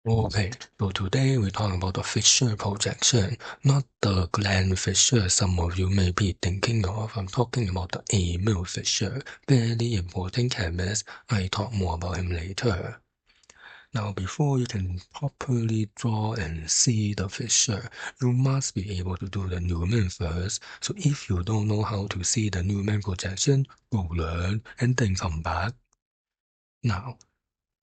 Okay, so today we're talking about the Fischer projection, not the Glenn Fischer some of you may be thinking of. I'm talking about the Emil Fischer, very important chemist. I talk more about him later. Now, before you can properly draw and see the Fischer, you must be able to do the Newman first. So if you don't know how to see the Newman projection, go learn and then come back. Now,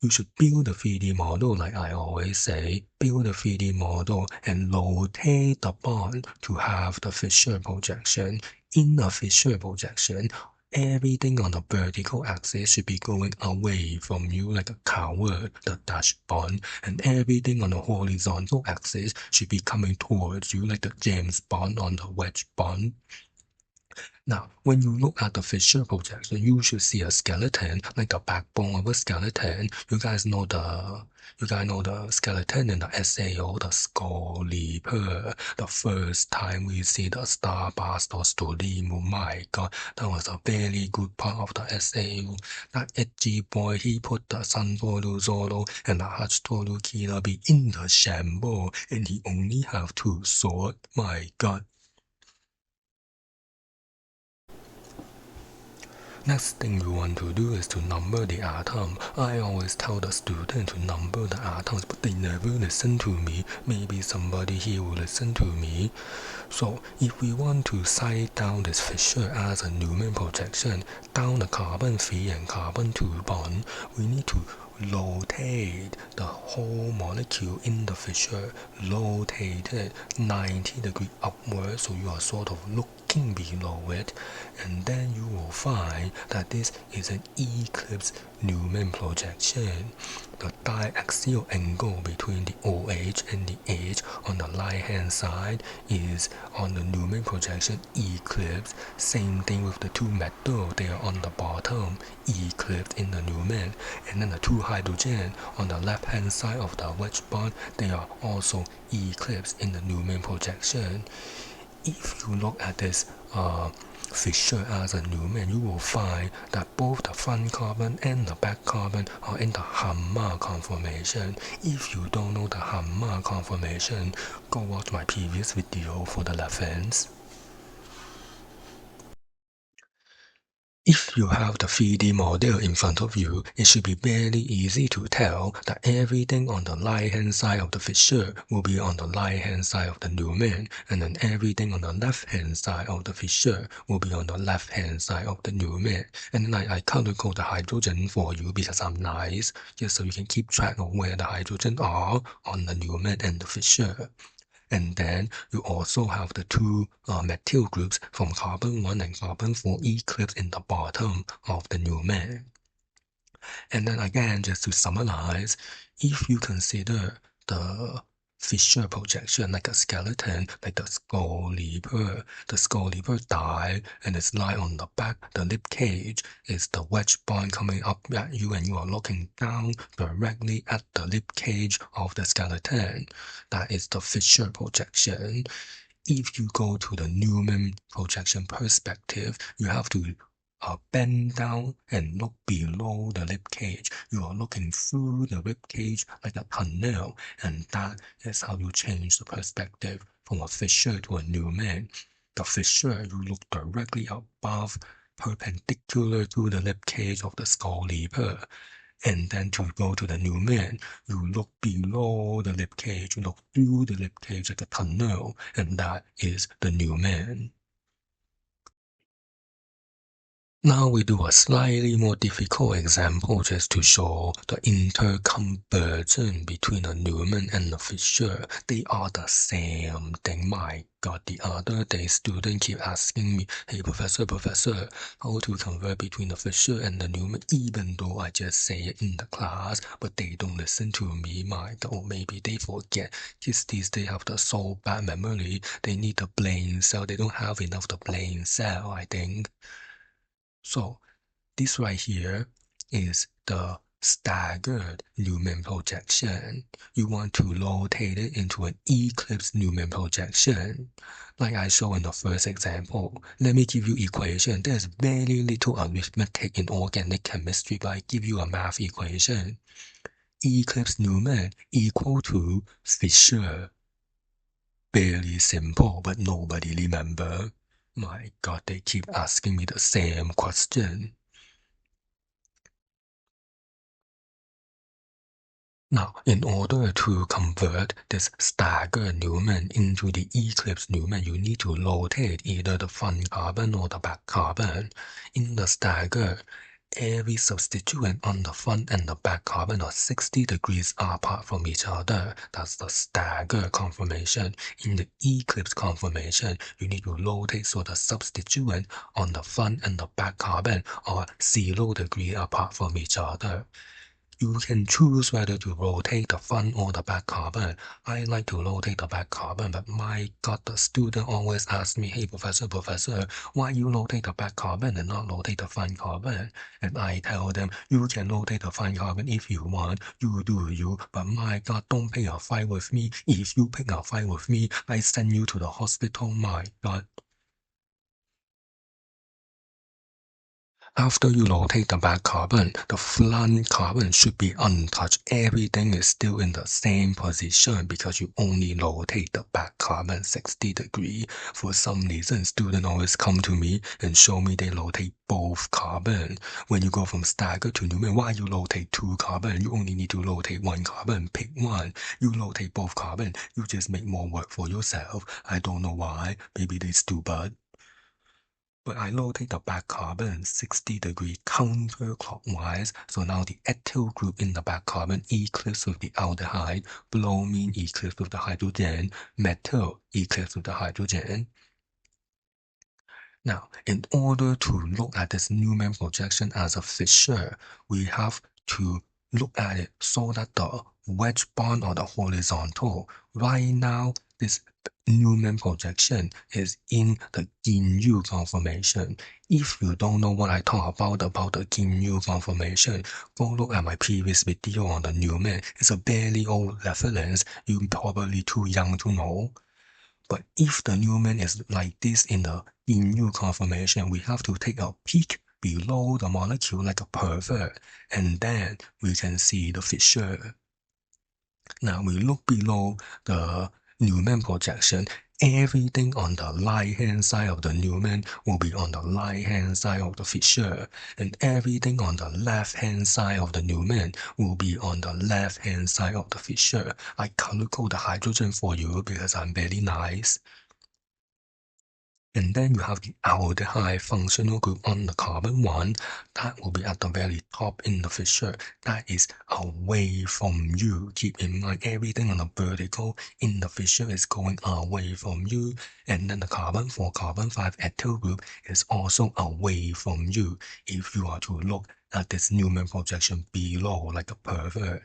you should build a 3D model like I always say, build a 3D model and rotate the bond to have the Fischer projection. In a Fischer projection, everything on the vertical axis should be going away from you like a coward, the dash bond, and everything on the horizontal axis should be coming towards you like the James Bond on the wedge bond. Now, when you look at the Fischer projection, you should see a skeleton, like the backbone of a skeleton. You guys know the skeleton in the SAO, the skull leaper. The first time we see the Starburst stream, oh my god, that was a very good part of the SAO. That edgy boy, he put the Suntoru Zoro and the Hachitoru Kirabi in the shamble, and he only have two swords. My god. Next thing you want to do is to number the atom. I always tell the student to number the atoms, but they never listen to me. Maybe somebody here will listen to me. So if we want to cite down this Fischer as a Newman projection down the carbon 3 and carbon 2 bond, we need to rotate the whole molecule in the Fischer, rotate it 90 degrees upward, so you are sort of looking below it, and then you will find that this is an eclipse Newman projection. The diaxial angle between the OH and the H on the right hand side is on the Newman projection eclipse. Same thing with the two metals, they are on the bottom, eclipse in the Newman. And then the two hydrogen on the left hand side of the wedge bond, they are also eclipse in the Newman projection. If you look at this Fischer as a Newman, you will find that both the front carbon and the back carbon are in the Hammer conformation. If you don't know the Hammer conformation, go watch my previous video for the reference. If you have the 3D model in front of you, it should be very easy to tell that everything on the right-hand side of the Fischer will be on the right-hand side of the Newman, and then everything on the left-hand side of the Fischer will be on the left-hand side of the Newman. And then I color-code the hydrogen for you because I'm nice, just so you can keep track of where the hydrogen are on the Newman and the Fischer. And then you also have the two methyl groups from carbon 1 and carbon 4 eclipse in the bottom of the Newman. And then again, just to summarize, if you consider the Fischer projection like a skeleton, like the skull leaper died and it's lie on the back. The rib cage is the wedge bond coming up at you, and you are looking down directly at the rib cage of the skeleton. That is the Fischer projection. If you go to the Newman projection perspective, you have to bend down and look below the rib cage. You are looking through the rib cage like a tunnel, and that is how you change the perspective from a Fischer to a Newman. The Fischer, you look directly above, perpendicular to the rib cage of the skull leaper. And then to go to the Newman, you look below the rib cage, you look through the rib cage like a tunnel, and that is the Newman. Now we do a slightly more difficult example just to show the interconversion between the Newman and the Fischer. They are the same thing. My God, the other day student keep asking me, hey professor, how to convert between the Fischer and the Newman, even though I just say it in the class, but they don't listen to me. My God, or maybe they forget. Kids these days have the so bad memory, they need the brain cell. They don't have enough the brain cell, I think. So this right here is the staggered Newman projection. You want to rotate it into an eclipse Newman projection. Like I showed in the first example, let me give you equation. There's very little arithmetic in organic chemistry, but I give you a math equation. eclipse Newman equal to Fischer. Barely simple, but nobody remember. My God, they keep asking me the same question. Now, in order to convert this stagger Newman into the eclipse Newman, you need to rotate either the front carbon or the back carbon. In the stagger, every substituent on the front and the back carbon are 60 degrees apart from each other. That's the stagger conformation. In the eclipse conformation, you need to rotate so the substituent on the front and the back carbon are 0 degree apart from each other. You can choose whether to rotate the front or the back carbon. I like to rotate the back carbon, but my God, the student always asks me, hey, professor, why you rotate the back carbon and not rotate the front carbon? And I tell them, you can rotate the front carbon if you want, you do you, but my God, don't pick a fight with me. If you pick a fight with me, I send you to the hospital, my God. After you rotate the back carbon, the front carbon should be untouched. Everything is still in the same position because you only rotate the back carbon 60 degrees. For some reason, students always come to me and show me they rotate both carbon. When you go from stagger to Newman, why you rotate 2 carbon? You only need to rotate 1 carbon. Pick one. You rotate both carbon. You just make more work for yourself. I don't know why. Maybe they stupid. But I rotate the back carbon 60 degrees counterclockwise, so now the ethyl group in the back carbon eclipses with the aldehyde, bromine eclipses with the hydrogen, methyl eclipses with the hydrogen. Now, in order to look at this Newman projection as a Fischer, we have to look at it so that the wedge bond or the horizontal, right now, this Newman projection is in the Ginyu conformation. If you don't know what I talk about the Ginyu conformation, go look at my previous video on the Newman. It's a very old reference. You're probably too young to know. But if the Newman is like this in the Ginyu conformation, we have to take a peek below the molecule like a pervert, and then we can see the Fischer. Now we look below the Newman projection. Everything on the right-hand side of the Newman will be on the right-hand side of the Fischer, and everything on the left-hand side of the Newman will be on the left-hand side of the Fischer. I color code the hydrogen for you because I'm very nice. And then you have the aldehyde functional group on the carbon 1. That will be at the very top in the Fischer. That is away from you. Keep in mind everything on the vertical in the Fischer is going away from you. And then the carbon 4, carbon 5 ethyl group is also away from you. If you are to look at this Newman projection below like a pervert.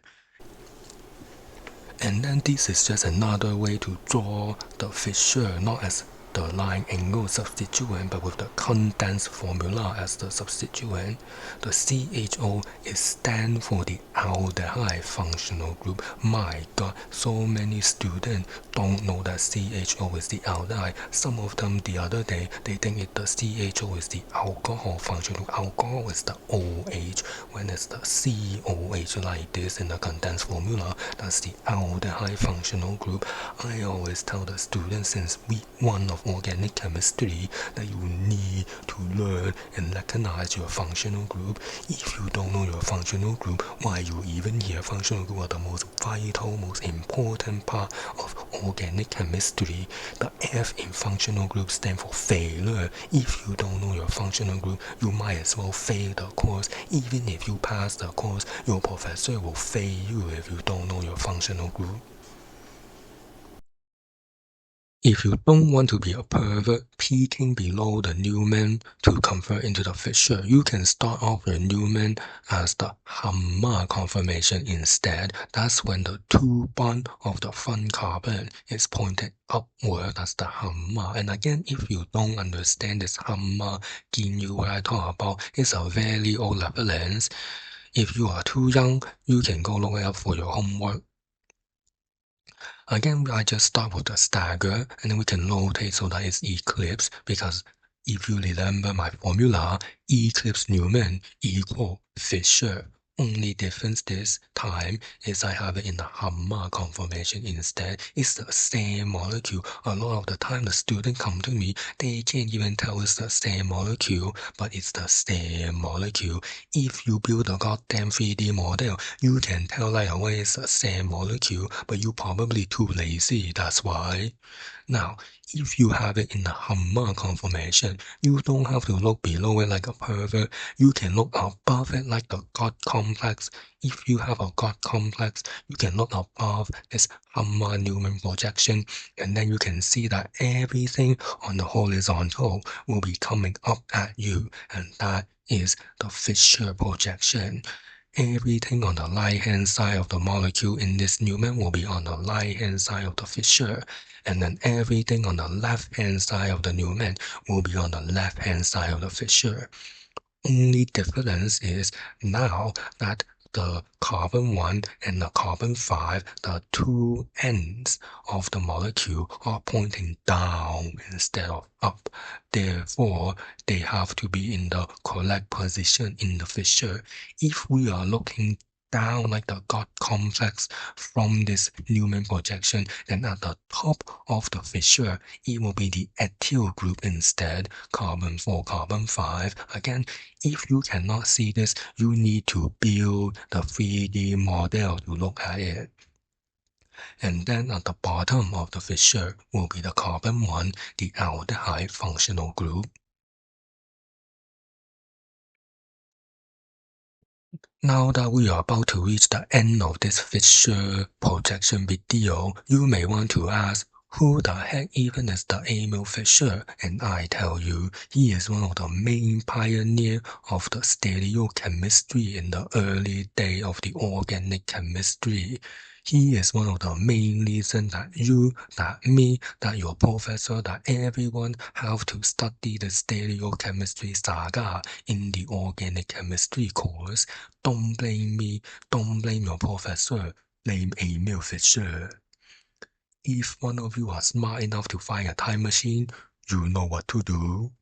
And then this is just another way to draw the Fischer, not as the line angle substituent, but with the condensed formula as the substituent. The CHO is stand for the aldehyde functional group. My God, so many students don't know that CHO is the aldehyde. Some of them the other day, they think the CHO is the alcohol functional group. Alcohol is the OH, when it's the COH like this in the condensed formula. That's the aldehyde functional group. I always tell the students since week 1 of organic chemistry that you need to learn and recognize your functional group. If you don't know your functional group, why you even here? Functional group are the most vital, most important part of organic chemistry. The F in functional group stands for failure. If you don't know your functional group, you might as well fail the course. Even if you pass the course, your professor will fail you if you don't know your functional group. If you don't want to be a pervert peeking below the Newman to convert into the Fischer, you can start off your Newman as the Hammer conformation instead. That's when the 2 bond of the front carbon is pointed upward. That's the Hammer. And again, if you don't understand this Hammer Ginyu what I talk about, it's a very old reference. If you are too young, you can go look it up for your homework. Again, I just start with the stagger, and then we can rotate so that it's eclipse, because if you remember my formula, eclipse Newman equal Fischer. Only difference this time is I have it in the Hammer conformation instead. It's the same molecule. A lot of the time the student come to me, they can't even tell it's the same molecule, but it's the same molecule. If you build a goddamn 3D model, you can tell right away it's the same molecule, but you probably too lazy, that's why. Now, if you have it in the Hammer conformation, you don't have to look below it like a pervert. You can look above it like the God complex. If you have a God complex, you can look above this Hammer Newman projection, and then you can see that everything on the horizontal will be coming up at you, and that is the Fischer projection. Everything on the right-hand side of the molecule in this Newman will be on the right-hand side of the Fischer, and then everything on the left-hand side of the Newman will be on the left-hand side of the Fischer. Only difference is now that the carbon 1 and the carbon 5, the two ends of the molecule are pointing down instead of up. Therefore, they have to be in the correct position in the Fischer. If we are looking down like the God complex from this Newman projection, then at the top of the Fischer, it will be the ethyl group instead, carbon 4, carbon 5. Again, if you cannot see this, you need to build the 3D model to look at it. And then at the bottom of the Fischer will be the carbon 1, the aldehyde functional group. Now that we are about to reach the end of this Fischer projection video, you may want to ask, who the heck even is the Emil Fischer? And I tell you, he is one of the main pioneers of the stereochemistry in the early day of the organic chemistry. He is one of the main reasons that you, that me, that your professor, that everyone have to study the stereochemistry saga in the organic chemistry course. Don't blame me, don't blame your professor, blame Emil Fischer. If one of you are smart enough to find a time machine, you know what to do.